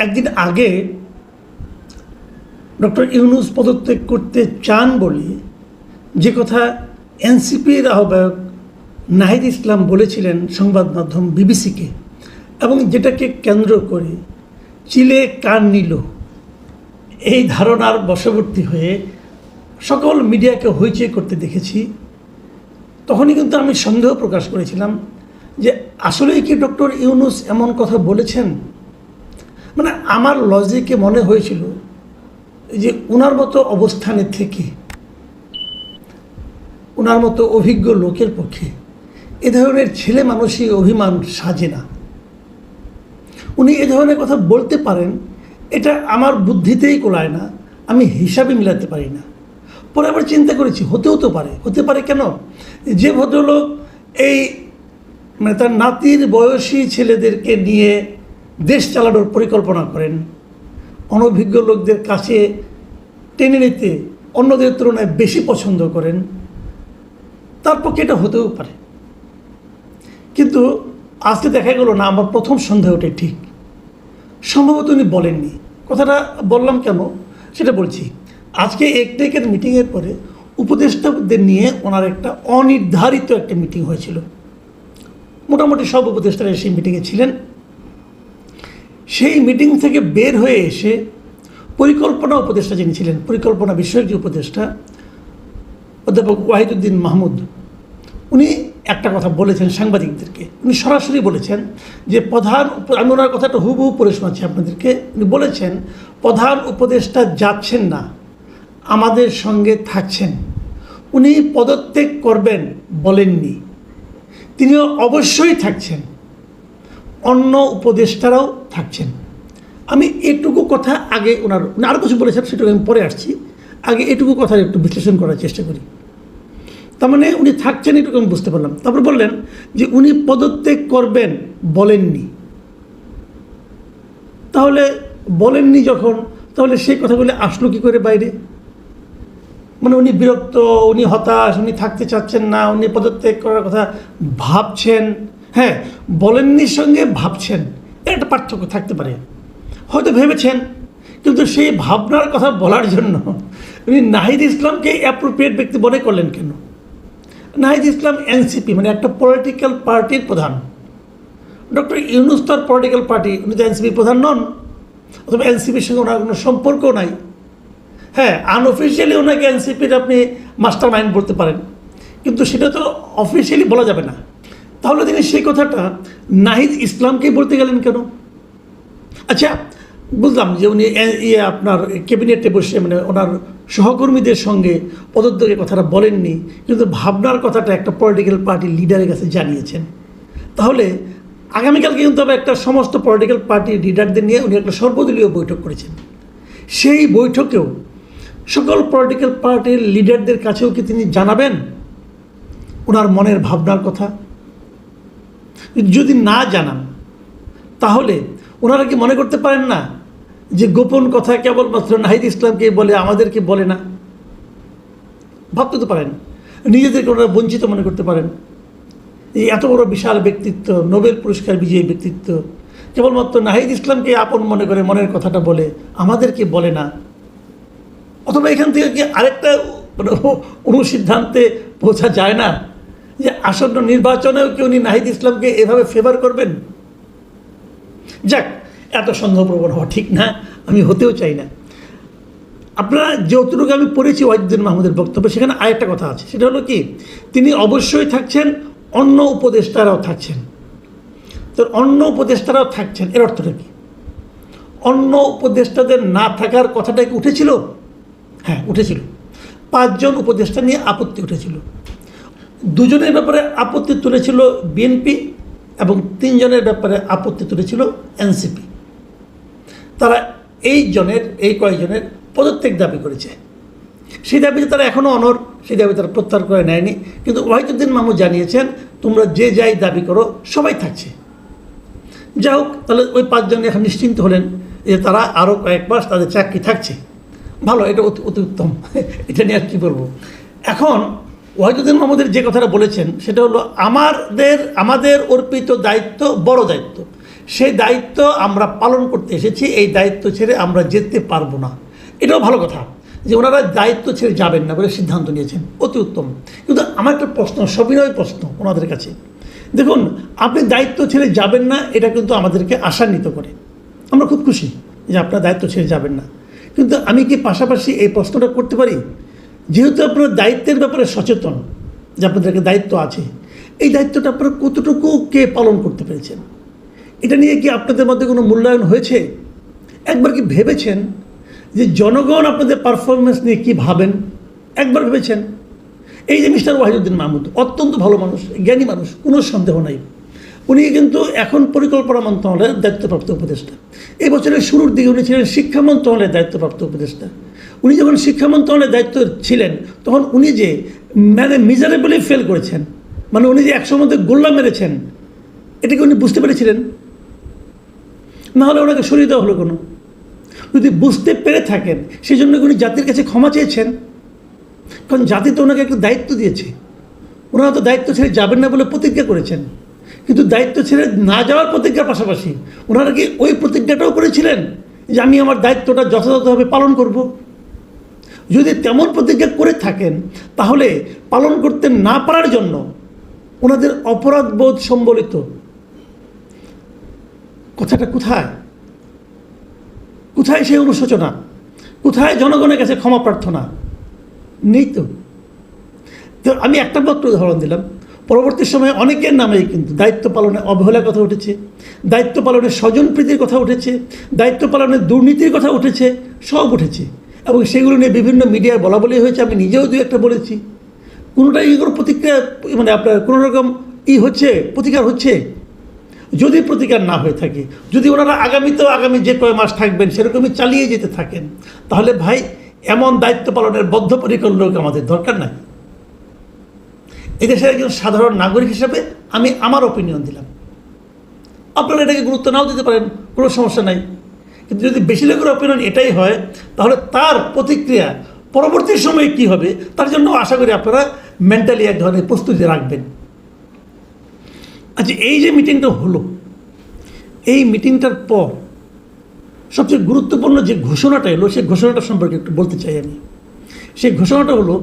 একদিন আগে ডক্টর ইউনূস পদত্যাগ করতে চান বলে যে কথা এনসিপির আহ্বায়ক নাহিদ ইসলাম বলেছিলেন সংবাদ মাধ্যম বিবিসিকে, এবং যেটাকে কেন্দ্র করে চিলে কান নিল, এই ধারণার বশবর্তী হয়ে সকল মিডিয়াকে হইচই করতে দেখেছি। তখনই কিন্তু আমি সন্দেহ প্রকাশ করেছিলাম যে আসলেই কি ডক্টর ইউনূস এমন কথা বলেছেন। মানে আমার লজিকে মনে হয়েছিল যে ওনার মতো অবস্থানে থেকে, ওনার মতো অভিজ্ঞ লোকের পক্ষে এ ধরনের ছেলে মানুষই অভিমান সাজে না। উনি এ ধরনের কথা বলতে পারেন, এটা আমার বুদ্ধিতেই কোলায় না, আমি হিসাবে মিলাতে পারি না। পরে আবার চিন্তা করেছি হতে পারে কেন? যে ভদ্রলোক এই মানে তার নাতির বয়সী ছেলেদেরকে নিয়ে দেশ চালানোর পরিকল্পনা করেন, অনভিজ্ঞ লোকদের কাছে টেনে নিতে অন্যদের তুলনায় বেশি পছন্দ করেন, তার পক্ষে এটা হতেও পারে। কিন্তু আজকে দেখা গেল না, আমার প্রথম সন্দেহটাই ঠিক। সম্ভবত উনি বলেননি। কথাটা বললাম কেন সেটা বলছি। আজকে একটেকের মিটিংয়ের পরে উপদেষ্টাদের নিয়ে ওনার একটা অনির্ধারিত একটা মিটিং হয়েছিল। মোটামুটি সব উপদেষ্টারা সেই মিটিংয়ে ছিলেন। সেই মিটিং থেকে বের হয়ে এসে পরিকল্পনা উপদেষ্টা যিনি ছিলেন, পরিকল্পনা বিষয়ক যে উপদেষ্টা অধ্যাপক ওয়াহিদুদ্দিন মাহমুদ, উনি একটা কথা বলেছেন সাংবাদিকদেরকে। উনি সরাসরি বলেছেন যে আমি ওনার কথাটা হুবহু পড়ে শোনাচ্ছি আপনাদেরকে। উনি বলেছেন প্রধান উপদেষ্টা যাচ্ছেন না, আমাদের সঙ্গে থাকছেন। উনি পদত্যাগ করবেন বলেননি, তিনিও অবশ্যই থাকছেন, অন্য উপদেষ্টারাও থাকছেন। আমি এটুকু কথা আগে উনি আরও কিছু বলেছেন, সেটুকু আমি পরে আসছি। আগে এটুকু কথা একটু বিশ্লেষণ করার চেষ্টা করি। তার মানে উনি থাকছেন এটুকু আমি বুঝতে পারলাম। তারপর বললেন যে উনি পদত্যাগ করবেন বলেননি। তাহলে বলেননি যখন, তাহলে সেই কথাগুলি আসলো কী করে বাইরে? মানে উনি বিরক্ত, উনি হতাশ, উনি থাকতে চাচ্ছেন না, উনি পদত্যাগ করার কথা ভাবছেন। হ্যাঁ, বলেননির সঙ্গে ভাবছেন একটা পার্থক্য থাকতে পারে। হয়তো ভেবেছেন, কিন্তু সেই ভাবনার কথা বলার জন্য উনি নাহিদ ইসলামকে অ্যাপ্রোপ্রিয়েট ব্যক্তি মনে করলেন কেন? নাহিদ ইসলাম এনসিপি মানে একটা পলিটিক্যাল পার্টির প্রধান। ডক্টর ইউনূস তার পলিটিক্যাল পার্টি, উনি তো এনসিপির প্রধান নন, অথবা এনসিপির সঙ্গে ওনার কোনো সম্পর্কও নাই। হ্যাঁ, আনঅফিসিয়ালি ওনাকে এনসিপির আপনি মাস্টার মাইন্ড বলতে পারেন, কিন্তু সেটা তো অফিসিয়ালি বলা যাবে না। তাহলে তিনি সেই কথাটা নাহিদ ইসলামকেই বলতে গেলেন কেন? আচ্ছা, বুঝলাম যে উনি আপনার ক্যাবিনেটে বসে মানে ওনার সহকর্মীদের সঙ্গে পদত্যাগের কথাটা বলেননি, কিন্তু ভাবনার কথাটা একটা পলিটিক্যাল পার্টির লিডারের কাছে জানিয়েছেন। তাহলে আগামীকালকে কিন্তু আবার একটা সমস্ত পলিটিক্যাল পার্টির লিডারদের নিয়ে উনি একটা সর্বদলীয় বৈঠক করেছেন। সেই বৈঠকেও সকল পলিটিক্যাল পার্টির লিডারদের কাছেও কি তিনি জানাবেন ওনার মনের ভাবনার কথা? যদি না জানান, তাহলে ওনারা কি মনে করতে পারেন না যে গোপন কথা কেবলমাত্র নাহিদ ইসলামকে বলে, আমাদেরকে বলে না? ভাবতে তো পারেন, নিজেদেরকে ওনারা বঞ্চিত মনে করতে পারেন। এই এত বড় বিশাল ব্যক্তিত্ব, নোবেল পুরস্কার বিজয়ী ব্যক্তিত্ব, কেবলমাত্র নাহিদ ইসলামকে আপন মনে করে মনের কথাটা বলে, আমাদেরকে বলে না। অথবা এখান থেকে কি আরেকটা অনুসিদ্ধান্তে পৌঁছা যায় না যে আসন্ন নির্বাচনেও কি উনি নাহিদ ইসলামকে এভাবে ফেভার করবেন? যাক, এত সন্দেহপ্রবণ হওয়া ঠিক না, আমি হতেও চাই না। আপনারা যতটুকু আমি পড়েছি ওয়াহিদুদ্দিন মাহমুদের বক্তব্য, সেখানে আরেকটা কথা আছে, সেটা হলো কি তিনি অবশ্যই থাকছেন, অন্য উপদেষ্টারাও থাকছেন। তো অন্য উপদেষ্টারাও থাকছেন এর অর্থটা কি? অন্য উপদেষ্টাদের না থাকার কথাটা কি উঠেছিল? হ্যাঁ, উঠেছিল। 5 জন উপদেষ্টা নিয়ে আপত্তি উঠেছিল। 2 জনের ব্যাপারে আপত্তি তুলেছিল বিএনপি এবং 3 জনের ব্যাপারে আপত্তি তুলেছিল এনসিপি। তারা এই কয়েকজনের পদত্যাগ দাবি করেছে। সেই দাবিতে তারা এখনও অনড়, সেই দাবি তারা প্রত্যাহার করে নেয়নি। কিন্তু ওয়াহিদুদ্দিন মাহমুদ জানিয়েছেন তোমরা যে যাই দাবি করো সবাই থাকছে। যাই হোক, তাহলে ওই 5 জন এখন নিশ্চিন্ত হলেন যে তারা আরও কয়েক মাস তাদের চাকরি থাকছে। ভালো, এটা অতি উত্তম, এটা নিয়ে আর কী বলবো। এখন ওয়াহিদুদ্দিন মাহমুদের যে কথাটা বলেছেন সেটা হলো আমাদের অর্পিত দায়িত্ব বড় দায়িত্ব, সেই দায়িত্ব আমরা পালন করতে এসেছি, এই দায়িত্ব ছেড়ে আমরা যেতে পারবো না। এটাও ভালো কথা যে ওনারা দায়িত্ব ছেড়ে যাবেন না বলে সিদ্ধান্ত নিয়েছেন, অতি উত্তম। কিন্তু আমার একটা প্রশ্ন, সবিনয় প্রশ্ন ওনাদের কাছে, দেখুন আপনি দায়িত্ব ছেড়ে যাবেন না, এটা কিন্তু আমাদেরকে আশান্বিত করে, আমরা খুব খুশি যে আপনার দায়িত্ব ছেড়ে যাবেন না। কিন্তু আমি কি পাশাপাশি এই প্রশ্নটা করতে পারি, যেহেতু আপনার দায়িত্বের ব্যাপারে সচেতন যে আপনাদেরকে দায়িত্ব আছে, এই দায়িত্বটা আপনারা কতটুকু কে পালন করতে পেরেছেন? এটা নিয়ে কি আপনাদের মধ্যে কোনো মূল্যায়ন হয়েছে? একবার কি ভেবেছেন যে জনগণ আপনাদের পারফরমেন্স নিয়ে কী ভাবেন? একবার ভেবেছেন? এই যে মিস্টার ওয়াহিদুদ্দিন মাহমুদ অত্যন্ত ভালো মানুষ, জ্ঞানী মানুষ, কোনো সন্দেহ নাই। উনি কিন্তু এখন পরিকল্পনা মন্ত্রণালয়ের দায়িত্বপ্রাপ্ত উপদেষ্টা। এই বছরের শুরুর দিকে উনি ছিলেন শিক্ষা মন্ত্রণালয়ের দায়িত্বপ্রাপ্ত উপদেষ্টা। উনি যখন শিক্ষা মন্ত্রণালয়ের দায়িত্ব ছিলেন তখন উনি যে মিজারেবলি ফেল করেছেন, মানে উনি যে 100 মধ্যে গোল্লা মেরেছেন, এটাকে উনি বুঝতে পেরেছিলেন? নাহলে ওনাকে সরিয়ে দেওয়া হলো কোনো? যদি বুঝতে পেরে থাকেন সেই জন্য উনি জাতির কাছে ক্ষমা চেয়েছেন, কারণ জাতি তো ওনাকে একটা দায়িত্ব দিয়েছে। ওনারা তো দায়িত্ব ছেড়ে যাবেন না বলে প্রতিজ্ঞা করেছেন, কিন্তু দায়িত্ব ছেড়ে না যাওয়ার প্রতিজ্ঞার পাশাপাশি ওনারা কি ওই প্রতিজ্ঞাটাও করেছিলেন যে আমি আমার দায়িত্বটা যথাযথভাবে পালন করব? যদি তেমন প্রতিজ্ঞা করে থাকেন তাহলে পালন করতে না পারার জন্য ওনাদের অপরাধবোধ সম্বলিত কথাটা কোথায়? কোথায় সেই অনুশোচনা? কোথায় জনগণের কাছে ক্ষমা প্রার্থনা? নেই তো। তো আমি একটা মাত্র উদাহরণ দিলাম, পরবর্তী সময়ে অনেকের নামেই কিন্তু দায়িত্ব পালনে অবহেলার কথা উঠেছে, দায়িত্ব পালনের স্বজনপ্রীতির কথা উঠেছে, দায়িত্ব পালনের দুর্নীতির কথা উঠেছে, সব উঠেছে, এবং সেগুলো নিয়ে বিভিন্ন মিডিয়ায় বলা বলি হয়েছে। আমি নিজেও দু একটা বলেছি, কোনোটাই এগুলো প্রতিক্রিয়া মানে আপনার কোনো রকম হচ্ছে, প্রতিকার হচ্ছে? যদি প্রতিকার না হয়ে থাকে, যদি ওনারা আগামী যে কয় মাস থাকবেন সেরকমই চালিয়ে যেতে থাকেন, তাহলে ভাই এমন দায়িত্ব পালনের বদ্ধপরিকর লোক আমাদের দরকার নাই। এদেশের একজন সাধারণ নাগরিক হিসাবে আমি আমার অপিনিয়ন দিলাম, আপনারা এটাকে গুরুত্ব নাও দিতে পারেন, কোনো সমস্যা নাই। কিন্তু যদি বেশি লোকের অপিনিয়ন এটাই হয় তাহলে তার প্রতিক্রিয়া পরবর্তী সময়ে কী হবে তার জন্য আশা করি আপনারা মেন্টালি এক ধরনের প্রস্তুতি রাখবেন। আচ্ছা, এই যে মিটিংটা হলো, এই মিটিংটার পর সবচেয়ে গুরুত্বপূর্ণ যে ঘোষণাটা এলো সেই ঘোষণাটা সম্পর্কে একটু বলতে চাই আমি। সেই ঘোষণাটা হলো,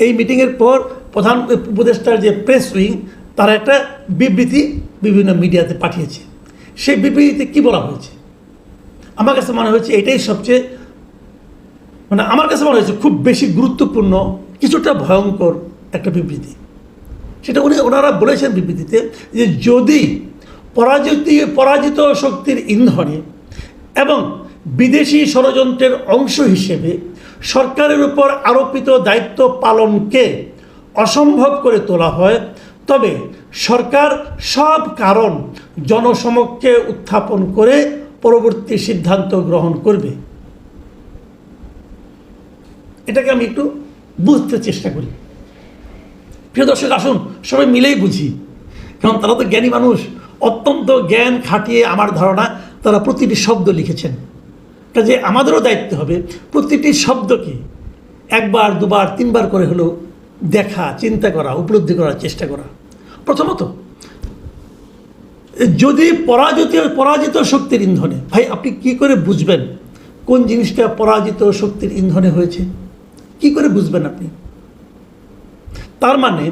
এই মিটিংয়ের পর প্রধান উপদেষ্টার যে প্রেস উইং তারা একটা বিবৃতি বিভিন্ন মিডিয়াতে পাঠিয়েছে। সেই বিবৃতিতে কী বলা হয়েছে? আমার কাছে মনে হয়েছে এটাই সবচেয়ে আমার কাছে মনে হয়েছে খুব বেশি গুরুত্বপূর্ণ, কিছুটা ভয়ঙ্কর একটা বিবৃতি। সেটা ওনারা বলেছেন বিবৃতিতে যে যদি পরাজিত শক্তির ইন্ধনে এবং বিদেশি ষড়যন্ত্রের অংশ হিসেবে সরকারের উপর আরোপিত দায়িত্ব পালনকে অসম্ভব করে তোলা হয়, তবে সরকার সব কারণ জনসমক্ষে উত্থাপন করে পরবর্তী সিদ্ধান্ত গ্রহণ করবে। এটাকে আমি একটু বুঝতে চেষ্টা করি। প্রিয় দর্শক, আসুন সবাই মিলেই বুঝি, কারণ তারা তো জ্ঞানী মানুষ, অত্যন্ত জ্ঞান খাটিয়ে আমার ধারণা তারা প্রতিটি শব্দ লিখেছেন। কাজে আমাদেরও দায়িত্ব হবে প্রতিটি শব্দকে একবার, দুবার, তিনবার করে হলেও দেখা, চিন্তা করা, উপলব্ধি করার চেষ্টা করা। প্রথমত, যদি পরাজিত শক্তির ইন্ধনে, ভাই আপনি কি করে বুঝবেন কোন জিনিসটা পরাজিত শক্তির ইন্ধনে হয়েছে? কি করে বুঝবেন আপনি? তার মানে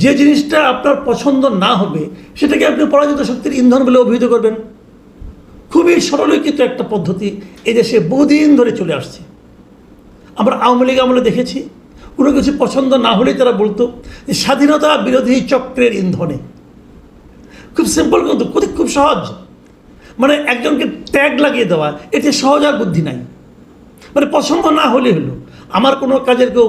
যে জিনিসটা আপনার পছন্দ না হবে সেটাকে আপনি পরাজিত শক্তির ইন্ধন বলে অভিহিত করবেন। খুবই সরলীকৃত একটা পদ্ধতি এদেশে বহুদিন ধরে চলে আসছে। আমরা আওয়ামী লীগ আমলে দেখেছি, কোনো কিছু পছন্দ না হলেই তারা বলতো যে স্বাধীনতা বিরোধী চক্রের ইন্ধনে। খুব সিম্পল, কিন্তু খুব সহজ, মানে একজনকে ট্যাগ লাগিয়ে দেওয়া, এতে সহজ আর বুদ্ধি নাই। মানে পছন্দ না হলে হলো, আমার কোনো কাজের কেউ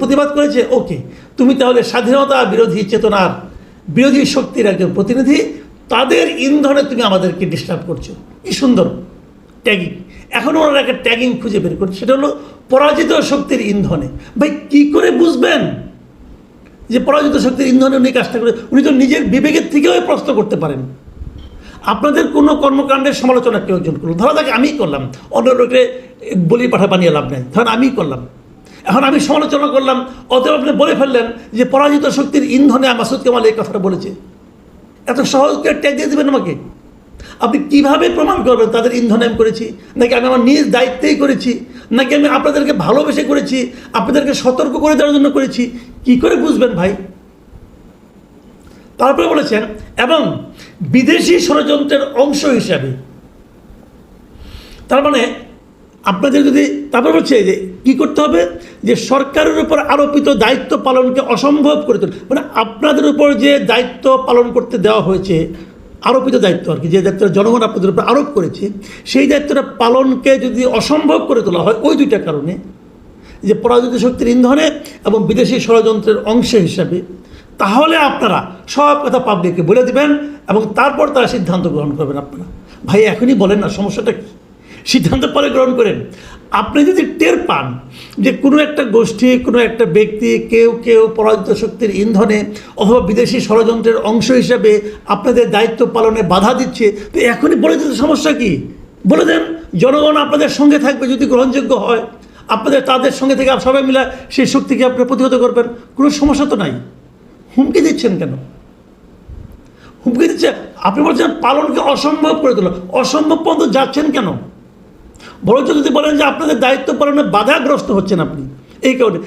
প্রতিবাদ করেছে, ওকে তুমি তাহলে স্বাধীনতা বিরোধী চেতনার বিরোধী শক্তির একজন প্রতিনিধি, তাদের ইন্ধনে তুমি আমাদেরকে ডিস্টার্ব করছো। কি সুন্দর ট্যাগিং! এখন ওনারা একটা ট্যাগিং খুঁজে বের করছে, সেটা হলো পরাজিত শক্তির ইন্ধনে। ভাই কি করে বুঝবেন যে পরাজিত শক্তির ইন্ধনে উনি কাজটা করে? উনি তো নিজের বিবেকের থেকেও প্রশ্ন করতে পারেন। আপনাদের কোনো কর্মকাণ্ডের সমালোচনা কেউ একজন করলো, ধরো তাকে আমি করলাম, অন্য লোকে বলি পাঠা বানিয়ে লাভ নেই, ধরেন আমি করলাম, এখন আমি সমালোচনা করলাম, অতএব আপনি বলে ফেললেন যে পরাজিত শক্তির ইন্ধনে মাসুদ কামাল এই কথাটা বলেছে। এত সহজ করে ট্যাগ দিয়ে দেবেন আমাকে? আপনি কিভাবে প্রমাণ করবেন তাদের ইন্ধনে আমি করেছি, নাকি আমি আমার নিজ দায়িত্বেই করেছি, নাকি আমি আপনাদেরকে ভালোবেসে করেছি, আপনাদেরকে সতর্ক করে দেওয়ার জন্য করেছি? কি করে বুঝবেন ভাই? তারপরে বলেছেন এবং বিদেশি ষড়যন্ত্রের অংশ হিসাবে, তার মানে আপনাদের যদি, তারপর হচ্ছে যে কী করতে হবে, যে সরকারের উপর আরোপিত দায়িত্ব পালনকে অসম্ভব করে তোলে, মানে আপনাদের উপর যে দায়িত্ব পালন করতে দেওয়া হয়েছে, আরোপিত দায়িত্ব আর কি, যে দায়িত্বটা জনগণ আপনাদের উপর আরোপ করেছে, সেই দায়িত্বটা পালনকে যদি অসম্ভব করে তোলা হয় ওই দুইটা কারণে, যে পরাজিত শক্তির ইন্ধনে এবং বিদেশি ষড়যন্ত্রের অংশ হিসাবে, তাহলে আপনারা সব কথা পাবলিককে বলে দিবেন এবং তারপর তারা সিদ্ধান্ত গ্রহণ করবেন। আপনারা ভাই এখনই বলেন না, সমস্যাটা কী? সিদ্ধান্ত পরে গ্রহণ করেন। আপনি যদি টের পান যে কোনো একটা গোষ্ঠী, কোনো একটা ব্যক্তি, কেউ পরাজিত শক্তির ইন্ধনে অথবা বিদেশি ষড়যন্ত্রের অংশ হিসাবে আপনাদের দায়িত্ব পালনে বাধা দিচ্ছে, তো এখনই বলে দিতে সমস্যা কী? বলে দেন, জনগণ আপনাদের সঙ্গে থাকবে যদি গ্রহণযোগ্য হয়, আপনাদের তাদের সঙ্গে থেকে সবাই মিলে সেই শক্তিকে আপনারা প্রতিহত করবেন, কোনো সমস্যা তো নাই। হুমকি দিচ্ছেন কেন? হুমকি দিচ্ছে, আপনি বলছেন পালনকে অসম্ভব করে তোলা, অসম্ভব পর্যন্ত যাচ্ছেন কেন? বরঞ্চ যদি বলেন যে আপনাদের দায়িত্ব পালনে বাধাগ্রস্ত হচ্ছেন আপনি এই কারণে।